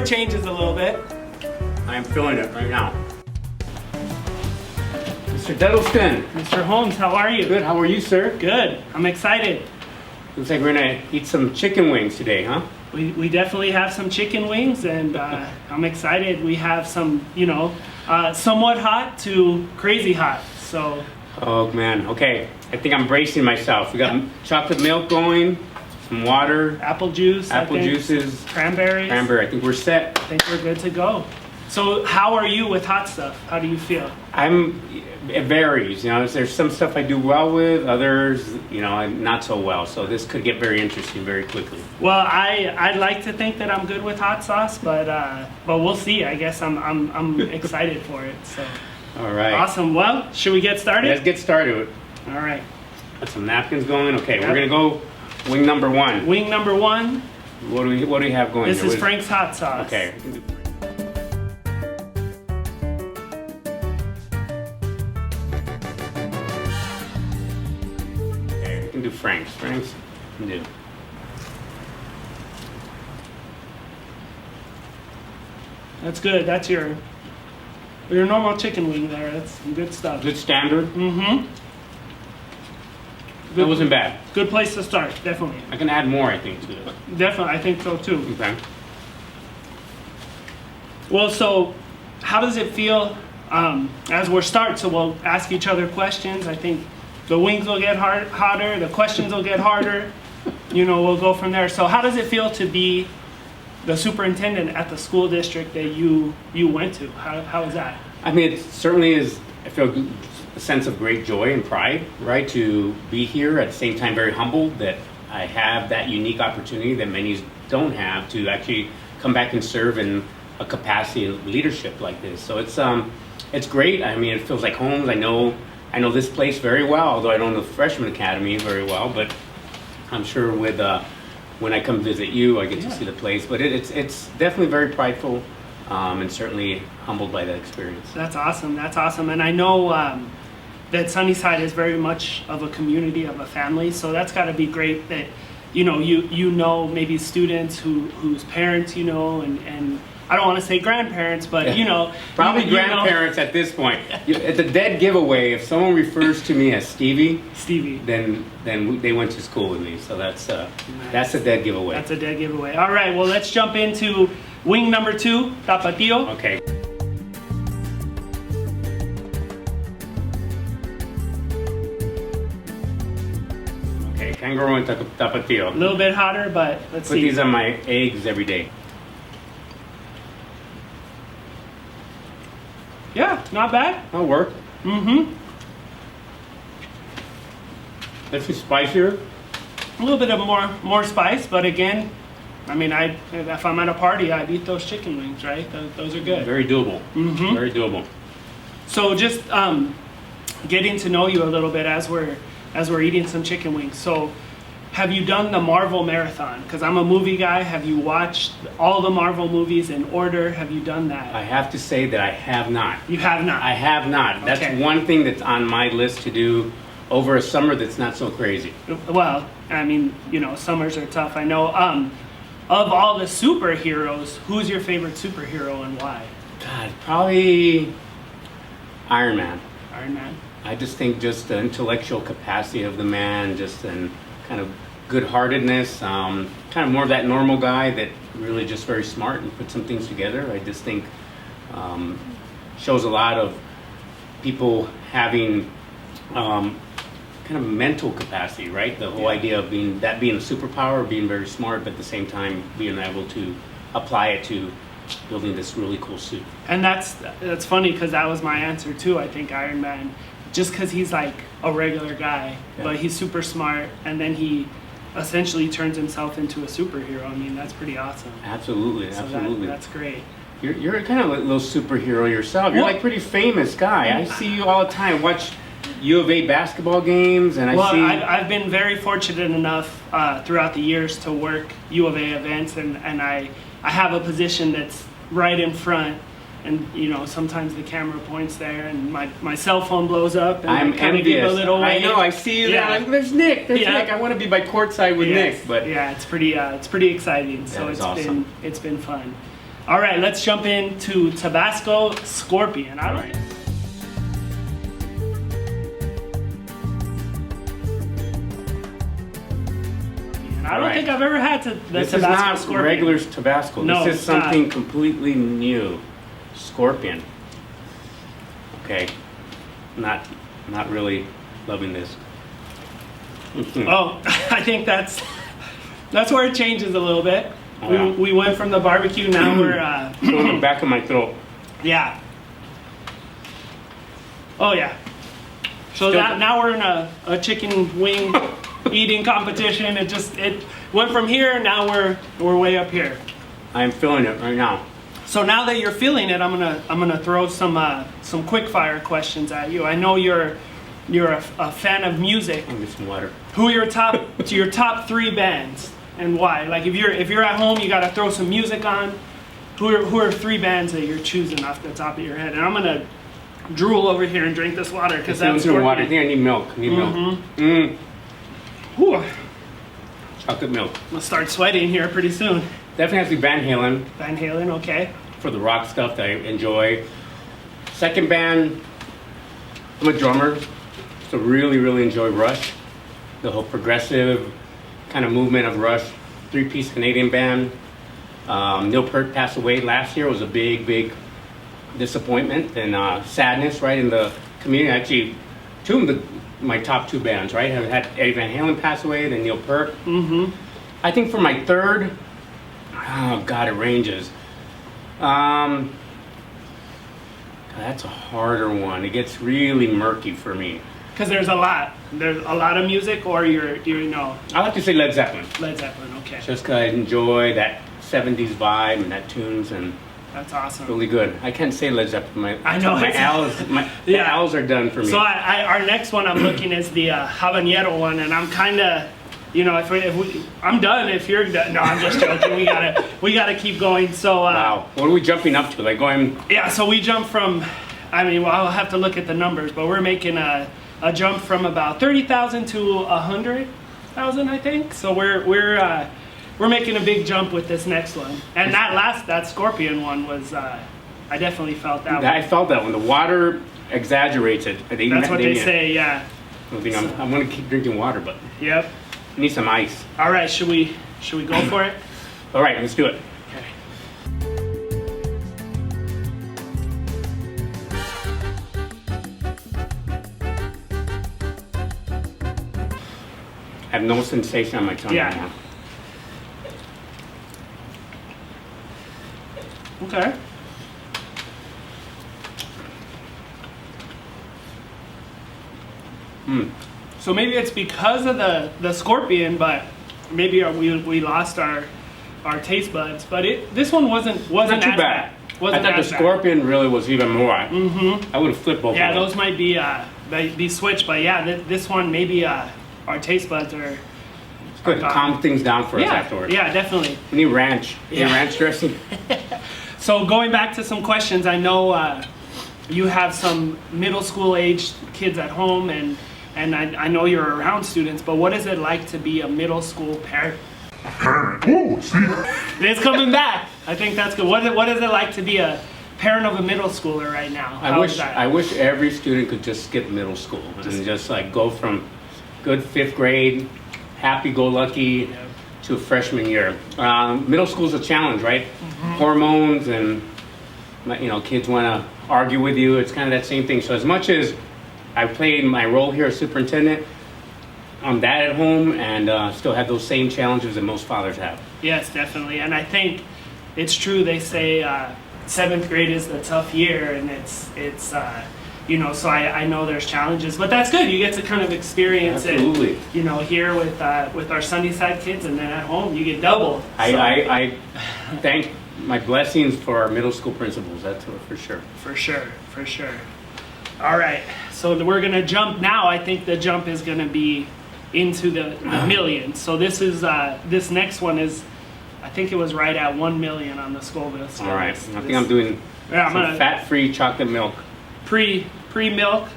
changes a little bit. I am feeling it right now. Mr. Duddleston. Mr. Holmes, how are you? Good, how are you, sir? Good. I'm excited. Looks like we're gonna eat some chicken wings today, huh? We definitely have some chicken wings, and I'm excited. We have some, somewhat hot to crazy hot. So. Oh man, okay. I think I'm bracing myself. We got chocolate milk going, some water, apple juices, cranberries. I think we're set. I think we're good to go. So how are you with hot stuff? How do you feel? It varies, there's some stuff I do well with, others, I'm not so well. So this could get very interesting very quickly. Well, I'd like to think that I'm good with hot sauce, but we'll see. I guess I'm excited for it. So. All right. Awesome. Well, should we get started? Let's get started. All right. Got some napkins going. Okay, we're gonna go wing number one. Wing number one. What do we have going? This is Frank's hot sauce. Okay. We can do Frank's. Frank's can do. That's good. That's your normal chicken wing there. That's some good stuff. Good standard. Mm-hmm. That wasn't bad. Good place to start, definitely. I can add more, I think, to it. Definitely, I think so too. Okay. Well, so how does it feel as we're starting? So we'll ask each other questions. I think the wings will get hotter, the questions will get harder. We'll go from there. So how does it feel to be the superintendent at the school district that you went to? How is that? I mean, it certainly is. I feel a sense of great joy and pride, right, to be here. At the same time, very humbled that I have that unique opportunity that many don't have to actually come back and serve in a capacity of leadership like this. So it's great. I mean, it feels like home. I know this place very well, although I don't know the freshman academy very well. But I'm sure with when I come visit you, I get to see the place. But it's definitely very prideful, and certainly humbled by that experience. That's awesome. That's awesome. And I know that Sunnyside is very much of a community, of a family. So that's got to be great that you maybe students whose parents and I don't want to say grandparents, but probably grandparents at this point. At the dead giveaway, if someone refers to me as Stevie, then they went to school with me. So that's nice. That's a dead giveaway. That's a dead giveaway. All right, well, let's jump into wing number 2, Tapatio. Okay. Okay, kangaroo and tapatio. A little bit hotter, but let's see. Put these on my eggs every day. Yeah, not bad. That'll work. Mm-hmm. That's spicier. A little bit of more spice, but again, I mean, if I'm at a party, I'd eat those chicken wings, right? Those are good. Very doable. Mm-hmm. Very doable. So just getting to know you a little bit as we're eating some chicken wings. So have you done the Marvel marathon? Because I'm a movie guy. Have you watched all the Marvel movies in order? Have you done that? I have to say that I have not. You have not? I have not. That's Okay. one thing that's on my list to do over a summer that's not so crazy. Well, I mean, summers are tough. I know. Of all the superheroes, who's your favorite superhero and why? God, probably Iron Man. Iron Man. I just think just the intellectual capacity of the man, just and kind of good-heartedness, kind of more of that normal guy that really just very smart and put some things together. I just think shows a lot of people having kind of mental capacity, right? The whole idea of being a superpower, being very smart, but at the same time being able to apply it to building this really cool suit. And that's funny because that was my answer too. I think Iron Man, just because he's like a regular guy, but he's super smart, and then he essentially turns himself into a superhero. I mean, that's pretty awesome. Absolutely, so absolutely. That's great. You're kind of a little superhero yourself. You're like a pretty famous guy. I see you all the time. Watch U of A basketball games, and I've been very fortunate enough throughout the years to work U of A events, and I have a position that's right in front, and sometimes the camera points there, and my cell phone blows up, and I'm kind of give a envious. little wave. I know. I see you there. Like, there's Nick. There's Nick. I want to be by courtside with Nick. But yeah, it's pretty exciting. So it's awesome. It's been fun. All right, let's jump into Tabasco Scorpion. I don't think I've ever had the This Tabasco is not Scorpion. regular Tabasco. No, this is it's not. something completely new. Scorpion. Okay. Not really loving this. Oh, I think that's where it changes a little bit. Oh, yeah. We went from the barbecue, now we're Going in the back of my throat. yeah. Oh yeah. So Still- now we're in a chicken wing eating competition. It went from here, now we're way up here. I'm feeling it right now. So now that you're feeling it, I'm gonna throw some quick fire questions at you. I know you're a fan of music. I'll get some water. Who are your top 3 bands and why? Like if you're at home, you gotta throw some music on. Who are 3 bands that you're choosing off the top of your head? And I'm gonna drool over here and drink this water because that's some water. I think I need milk. Milk. Whew, Chocolate milk. we'll start sweating here pretty soon. Definitely has to be Van Halen Van Halen, okay. for the rock stuff that I enjoy. Second band, I'm a drummer, so really enjoy Rush. The whole progressive kind of movement of Rush. 3-piece Canadian band. Neil Peart passed away last year. It was a big disappointment and sadness, right, in the community. Actually, 2 of my top 2 bands, right, have had Eddie Van Halen pass away, then Neil Peart. I think for my third, oh God, it ranges. That's a harder one. It gets really murky for me. Because there's a lot of music, or you're I like to say Led Zeppelin, Led Zeppelin, okay. just because I enjoy that 70s vibe and that tunes and That's awesome. really good. I can't say Led Zeppelin. I know, My it's- L's, the Yeah. L's are done for me. So our next one I'm looking is the habanero one, and I'm kind of, I'm done. If you're done, no, I'm just joking. we gotta keep going. So Wow, what are we jumping up to? Like going? yeah, so we jump from, I'll have to look at the numbers, but we're making a jump from about 30,000 to 100,000, I think. So we're making a big jump with this next one. And that Scorpion one was, I definitely felt that I one. felt that one. The water exaggerates it. That's what they say, yeah. I think I'm going to keep drinking water, but Yep. I need some ice. All right, should we go for it? All right, let's do it. Okay. I have no sensation on my tongue Yeah. anymore. Okay. So maybe it's because of the Scorpion, but maybe we lost our taste buds. But this one wasn't Not too as bad. Wasn't I thought the as bad. Scorpion really was even more. I would have flipped both Yeah, of them. those might be switched, but yeah, this one maybe our taste buds are. It's good to calm things down for us Yeah, afterwards. yeah, definitely. We need ranch. Any Yeah. ranch dressing? So going back to some questions, I know you have some middle school aged kids at home, and I know you're around students, but what is it like to be a middle school parent? Ooh, see? It's coming back. I think that's good. What is it like to be a parent of a middle schooler right now? I wish every student could just skip middle school and just like go from good 5th grade, happy-go-lucky, to a freshman year. Middle school's a challenge, right? Hormones and kids want to argue with you. It's kind of that same thing. So as much as I played my role here as superintendent, I'm dad at home and still have those same challenges that most fathers have. Yes, definitely. And I think it's true. They say 7th grade is the tough year, and it's so I know there's challenges, but that's good. You get to kind of experience Absolutely. it, here with our Sunnyside kids, and then at home you get double. I thank my blessings for our middle school principals. That's for sure. For sure. All right, so we're gonna jump now. I think the jump is gonna be into the millions. So this next one is, I think it was right at 1 million on the Scoville scale. All right. I think I'm doing Yeah, I'm some gonna fat-free chocolate milk. pre-milk.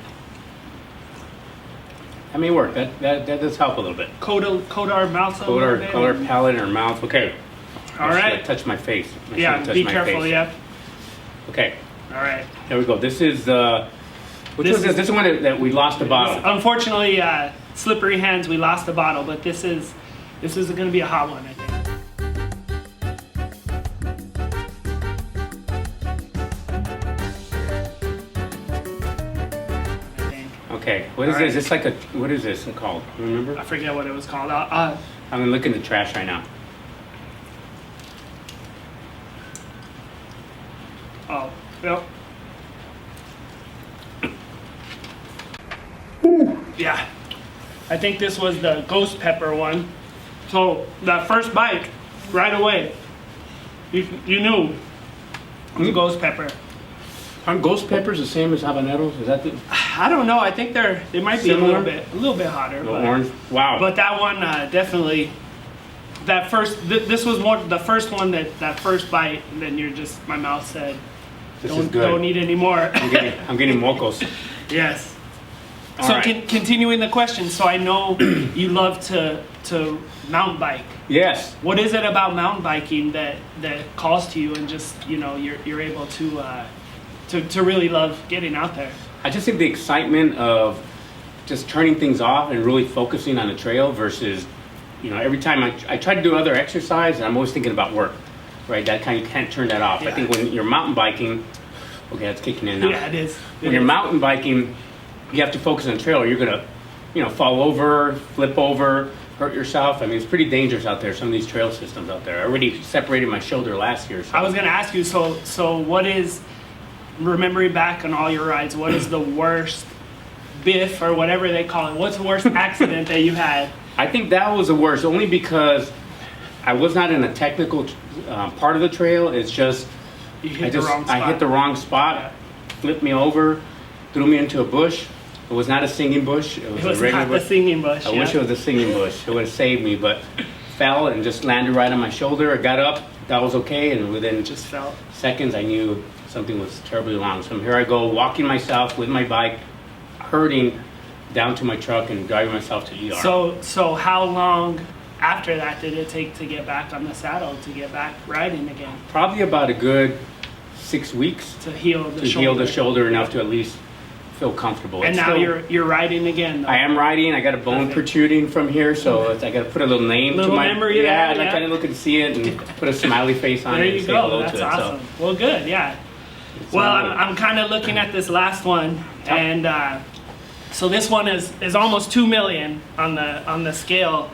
That may work. That does help a little bit. Coat our mouths a Coat little our bit. color palate in our mouth. Okay. All right. Should I touch my face? I Yeah, shouldn't touch be my careful. face. Yeah. Okay, All right. here we go. This is which This was this? is- This is one that we lost the bottle. Unfortunately, slippery hands. We lost the bottle, but this is going to be a hot one, I think. I think. Okay, what is All right. this? It's like what is this called? Remember? I forget what it was called. I'm gonna look in the trash right now. Oh, yep. Yeah, I think this was the ghost pepper one. So that first bite, right away, you knew it was ghost pepper. Aren't ghost peppers the same as habaneros? Is that the I don't know. I think they might be Similar? a little bit hotter. the But, orange? Wow. but that one definitely. That first, this was more the first one that first bite, and then you're just my mouth said, this is don't good. eat any more. I'm getting mocos. Yes. All So right. continuing the question, so I know you love to mountain bike. Yes. What is it about mountain biking that calls to you and just you're able to really love getting out there? I just think the excitement of just turning things off and really focusing on the trail versus, every time I try to do other exercise and I'm always thinking about work, right? That kind of can't turn that off. Yeah. I think when you're mountain biking, okay, that's kicking in now. Yeah, it is. When you're mountain biking, you have to focus on the trail or you're going to, fall over, flip over, hurt yourself. I mean, it's pretty dangerous out there, some of these trail systems out there. I already separated my shoulder last year. So. I was going to ask you, so what is, remembering back on all your rides, what is the worst biff or whatever they call it? What's the worst accident that you had? I think that was the worst, only because I was not in a technical part of the trail. It's just, You hit the wrong spot. I hit the wrong spot, flipped me over, threw me into a bush. It was not a singing bush. It was It was a regular not the bush. singing bush. I wish it was a singing bush. It would have saved me, but fell and just landed right on my shoulder. I got up. That was okay, and within Just felt. seconds, I knew something was terribly wrong. So here I go, walking myself with my bike, hurting, down to my truck and driving myself to ER. So how long after that did it take to get back on the saddle, to get back riding again, Probably about a good 6 weeks to heal the to shoulder? heal the shoulder enough to at least feel comfortable. And It's now still- you're riding again, though. I am riding. I got a bone Perfect. protruding from here, so I got to put a little name Little to my memory yeah. there, I'd like yeah. kind of look and see it and put a smiley face on There it and you say go. hello That's to it. awesome. Well, good. Yeah. So, Well, I'm kind of looking at this last one, and so this one is almost 2 million on the scale.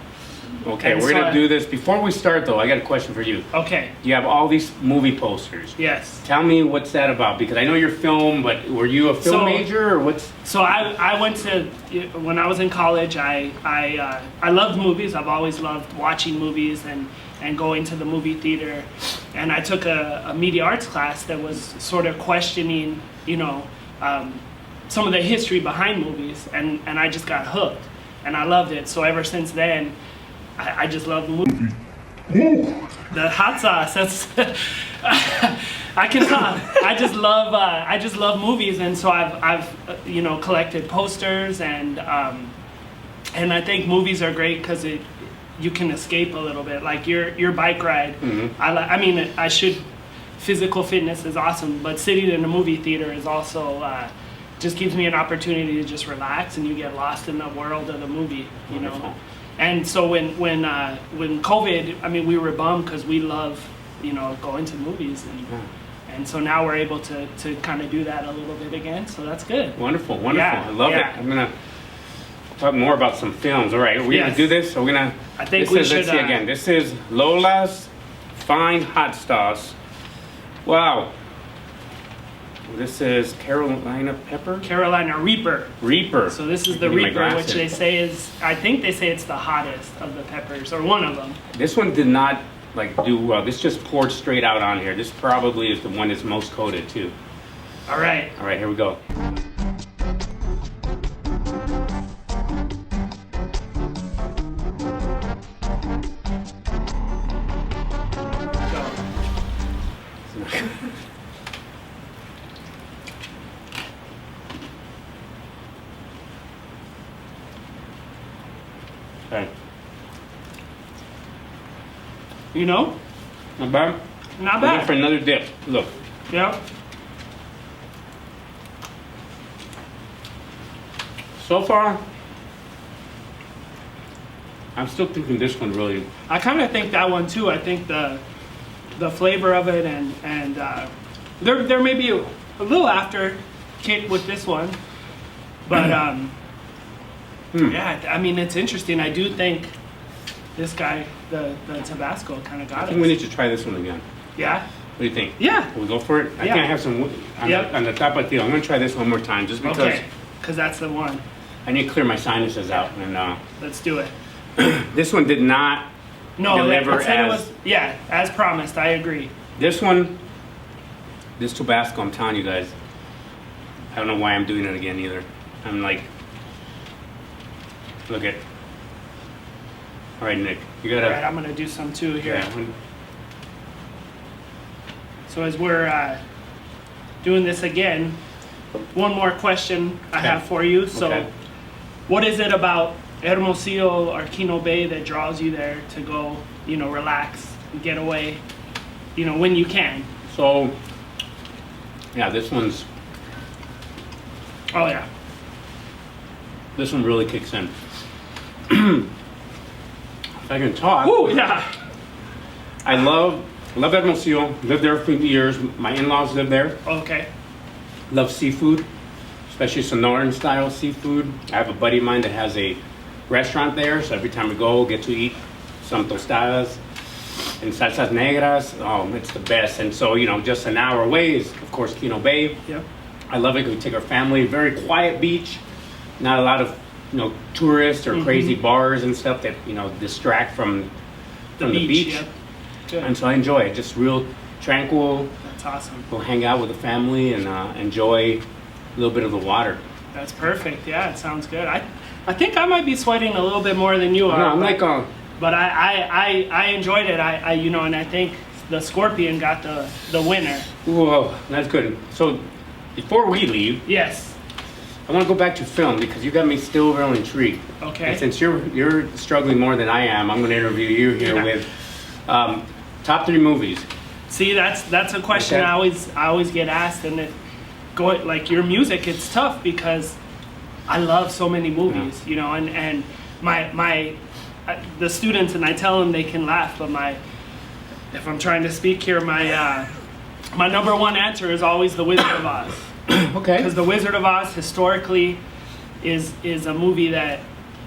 okay, and we're so gonna I- do this. Before we start, though, I got a question for you. Okay. You have all these movie posters. Yes. Tell me what's that about? Because I know you're film, but were you a film So- major or what's? So I went to, when I was in college, I loved movies. I've always loved watching movies and going to the movie theater. And I took a media arts class that was sort of questioning, some of the history behind movies. And I just got hooked. And I loved it. So ever since then, I just love movies. The hot sauce, that's I can talk. I just love movies, and so I've collected posters, and I think movies are great because you can escape a little bit. Like your bike ride. Mm-hmm. Physical fitness is awesome, but sitting in a movie theater is also just gives me an opportunity to just relax, and you get lost in the world of the movie. Wonderful. And so when COVID, we were bummed because we love, going to movies, and so now we're able to kind of do that a little bit again. So that's good. Wonderful. Yeah, I love it. yeah. I'm gonna talk more about some films. All right, are we Yes. gonna do this? We're gonna. I think this we is, should, Let's see again. This is Lola's Fine Hot Sauce. Wow. This is Carolina Pepper. Carolina Reaper. Reaper. So this is the Give me my Reaper, which glasses. they say is, I think they say it's the hottest of the peppers, or one of them. This one did not do well. This just poured straight out on here. This probably is the one that's most coated too. All right. All right, here we go. So, Okay. you know, Not bad. Not I'm going bad. for another dip. Look. Yep. So far, I'm still thinking this one really. I kind of think that one too. I think the flavor of it and there may be a little after kick with this one, but yeah, I mean it's interesting. I do think this guy, the Tabasco, kind of I got think we it. need to try this one again. Yeah, What do you think? yeah. Can we go for it? I Yeah. can't have some Yep. on the top of the. I'm going to try this one more time just because Okay, because that's the one. I need to clear my sinuses out. And Let's do it. this one did not. No, Deliver it said it as- was, yeah, as promised. I agree. This one, this Tabasco, I'm telling you guys, I don't know why I'm doing it again either. I'm like, look at. All right, Nick, you All right, gotta. I'm gonna do some too here. Yeah, when- So as we're doing this again, one more question I Okay. have for you. So, Okay. what is it about Hermosillo or Quino Bay that draws you there to go, relax, and get away, when you can? So, yeah, this one Oh yeah, really kicks in. If I can talk. oh yeah, I love Hermosillo. Lived there for years. My in-laws live there. okay, Love seafood, especially Sonoran style seafood. I have a buddy of mine that has a restaurant there, so every time we go, get to eat some tostadas and salsas negras. Oh, it's the best. And so, just an hour away is, of course, Quino Bay. yep, I love it. We take our family. Very quiet beach. Not a lot of, tourists or crazy bars and stuff that, distract from the beach. Yep. Good. And so I enjoy it. Just real tranquil. That's awesome. Go hang out with the family and enjoy a little bit of the water. That's perfect. Yeah, it sounds good. I think I might be sweating a little bit more than you are. No, I'm but- like, But I enjoyed it. And I think the Scorpion got the winner. whoa, that's good. So before we leave, Yes. I want to go back to film because you got me still real intrigued. Okay. And since you're struggling more than I am, I'm going to interview you here Yeah. with top 3 movies. See, that's a question Okay. I always get asked, and like your music, it's tough because I love so many movies, and my the students, and I tell them they can laugh, but if I'm trying to speak here, my number one answer is always The Wizard of Oz. Okay. Because The Wizard of Oz historically is a movie that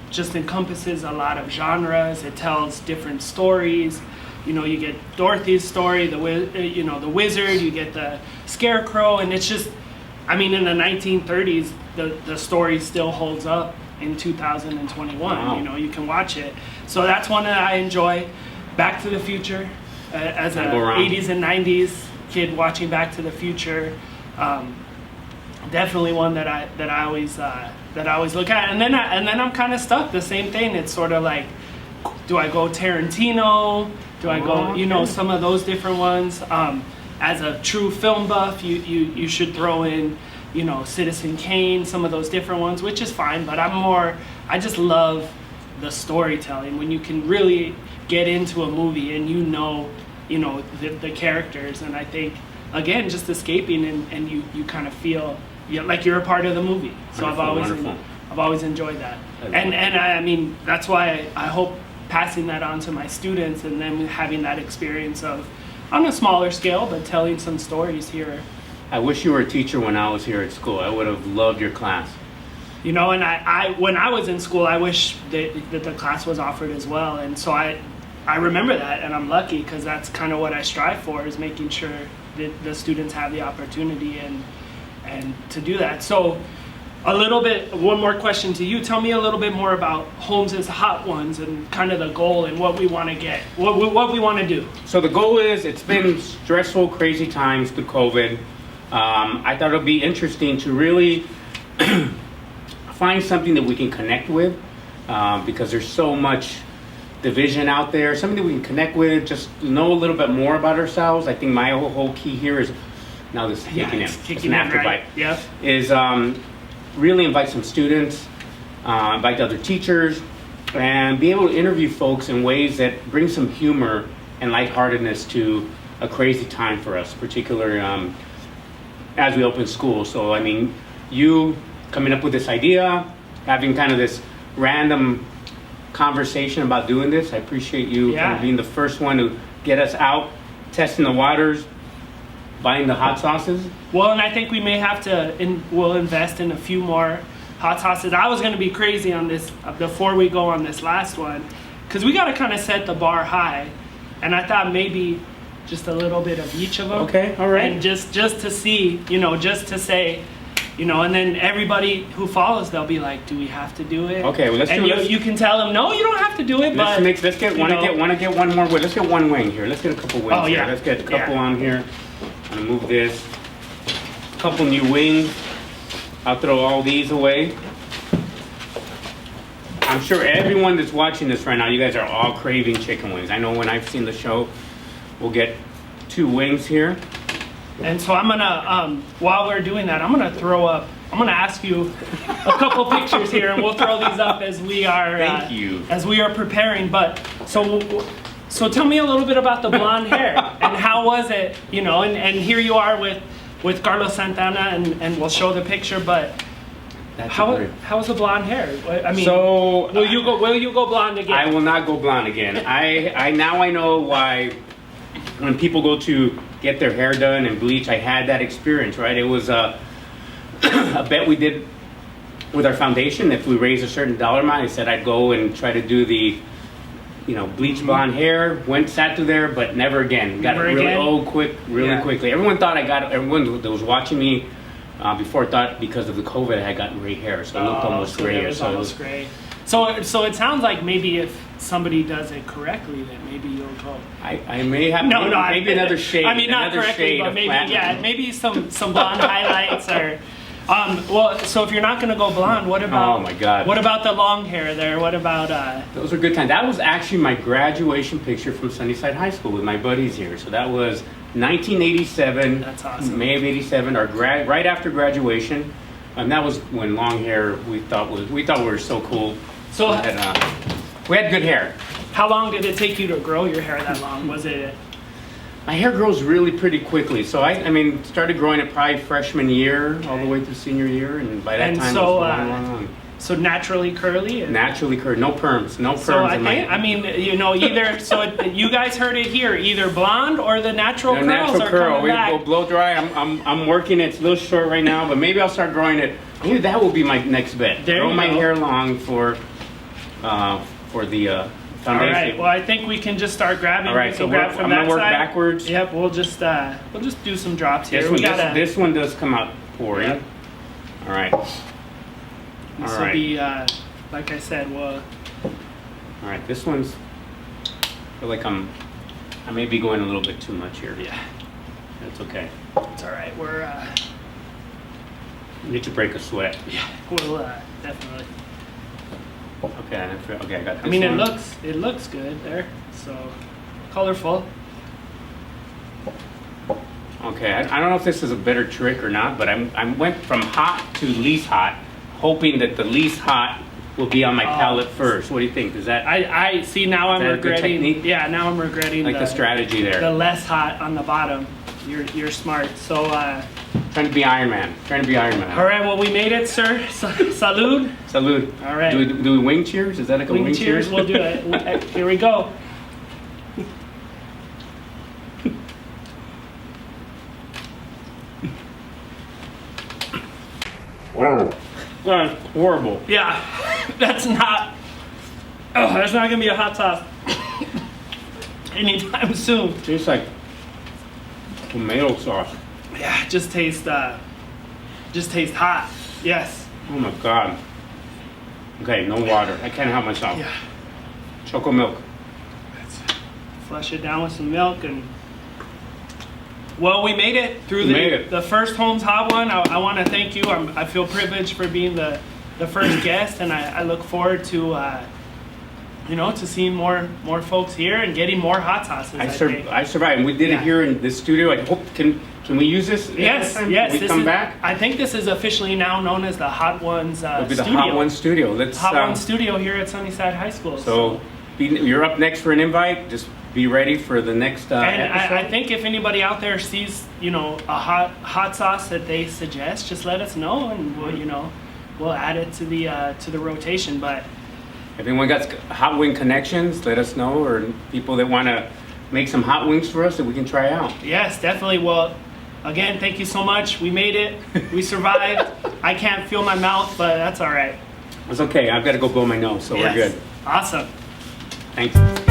just encompasses a lot of genres. It tells different stories. You get Dorothy's story, the wizard. You get the Scarecrow, and it's just, in the 1930s, the story still holds up in 2021. Wow. You can watch it. So that's one that I enjoy. Back to the Future, as a Go around. 80s and 90s kid watching Back to the Future. Definitely one that I always look at, and then I'm kind of stuck. The same thing. It's sort of like, do I go Tarantino? Do I go Okay. some of those different ones? As a true film buff, you should throw in Citizen Kane, some of those different ones, which is fine. But I just love the storytelling when you can really get into a movie and the characters, and I think again just escaping and you kind of feel like you're a part of the movie. So Wonderful. I've always enjoyed that, I love and that's why I hope passing that on to my students and then having that experience of on a smaller scale but telling some stories here. I wish you were a teacher when I was here at school. I would have loved your class. And I when I was in school, I wish that the class was offered as well. And so I remember that, and I'm lucky because that's kind of what I strive for, is making sure that the students have the opportunity and to do that. So one more question to you. Tell me a little bit more about Holmes's Hot Ones and kind of the goal and what we want to get, what we want to do. So the goal is, it's been stressful, crazy times through COVID. I thought it would be interesting to really find something that we can connect with, because there's so much division out there. Something that we can connect with, just know a little bit more about ourselves. I think my whole key here is, now this is kicking in, it's an after bite, Yep. is really invite some students, invite other teachers, and be able to interview folks in ways that bring some humor and lightheartedness to a crazy time for us, particularly as we open school. So, I mean, you coming up with this idea, having kind of this random conversation about doing this, I appreciate you kind of being the first one to get us out, testing the waters, buying the hot sauces. Well, and I think we may have to, we'll invest in a few more hot sauces. I was going to be crazy on this before we go on this last one, because we got to kind of set the bar high, and I thought maybe just a little bit of each of them. Okay, all right. And just to see, just to say, and then everybody who follows, they'll be like, do we have to do it? Okay, well, let's do it. You can tell them, no, you don't have to do it, but let's get one more wing. Let's get one wing here. Let's get a couple wings here. Let's get a couple on here. I'm gonna move this. A couple new wings. I'll throw all these away. I'm sure everyone that's watching this right now, you guys are all craving chicken wings. I know when I've seen the show, we'll get 2 wings here. And so I'm gonna, while we're doing that, I'm gonna ask you a couple pictures here, and we'll throw these up as we are. Thank you. As we are preparing. But so tell me a little bit about the blonde hair and how was it, and here you are with Carlos Santana, and we'll show the picture. But how was the blonde hair? I mean, so will you go blonde again? I will not go blonde again. I know why when people go to get their hair done and bleach, I had that experience, right? It was a bet we did with our foundation. If we raised a certain dollar amount, I said I'd go and try to do the, bleach blonde hair. Sat through there, but never again. Got it really quickly. Everyone that was watching me before thought because of the COVID I had gotten gray hair, so it looked almost gray. It was almost gray. So it sounds like maybe if somebody does it correctly, then maybe you'll go. I may have maybe another shade. I mean, not correctly, but maybe some blonde highlights or. So if you're not gonna go blonde, what about? Oh my God! What about the long hair there? What about? Those are good times. That was actually my graduation picture from Sunnyside High School with my buddies here. So that was 1987. That's awesome. May of '87, right after graduation, and that was when long hair we thought we were so cool. So we had good hair. How long did it take you to grow your hair that long? Was it? My hair grows really pretty quickly. So I started growing it probably freshman year all the way through senior year, and by that time it was long. So naturally curly? Naturally curly, no perms. So either, you guys heard it here, either blonde or the natural curls natural are curl. coming back. We'll blow dry. I'm working it. It's a little short right now, but maybe I'll start growing it. Maybe that will be my next bet. Grow my hair long for the foundation. All right. Well, I think we can just start grabbing. All right. So I'm gonna work backwards. Yep. We'll just do some drops here. This one does come out pouring. Yep. All right. This will be, like I said, well. All right, this one's. I feel like I may be going a little bit too much here. Yeah. That's okay. It's all right. We're. Need to break a sweat. Yeah. We'll definitely. Okay. I got this. I mean, it looks good there. So, colorful. Okay. I don't know if this is a better trick or not, but I went from hot to least hot, hoping that the least hot will be on my palette first. What do you think? Does that? I see now. I'm regretting. Yeah, now I'm regretting the strategy there. The less hot on the bottom. You're smart. So. Trying to be Iron Man. All right. Well, we made it, sir. Salud. Salud. All right. Do we wing cheers? Is that like a wing cheers? We'll do it. Here we go. Wow. That's horrible. Yeah, that's not gonna be a hot sauce anytime soon. Tastes like tomato sauce. Yeah, just taste hot. Yes. Oh my God. Okay, no water. I can't help myself. Yeah. Choco milk. Let's flush it down with some milk and. Well, we made it through the first Holmes Hot one. I want to thank you. I feel privileged for being the first guest, and I look forward to to seeing more folks here and getting more hot sauces. I survived. And we did it here in the studio. I hope can we use this? Yes. Can we come back? I think this is officially now known as the Hot Ones It'll be Studio. the Hot One Studio. Hot One Studio here at Sunnyside High School. So you're up next for an invite. Just be ready for the next And episode. I think if anybody out there sees, you know, a hot sauce that they suggest, just let us know, and we'll, you know, we'll add it to the rotation. But If anyone got hot wing connections, let us know, or people that want to make some hot wings for us that we can try out. yes, definitely. Well, again, thank you so much. We made it. We survived. I can't feel my mouth, but that's all right. It's okay. I've got to go blow my nose, so Yes. we're good. Awesome. Thanks.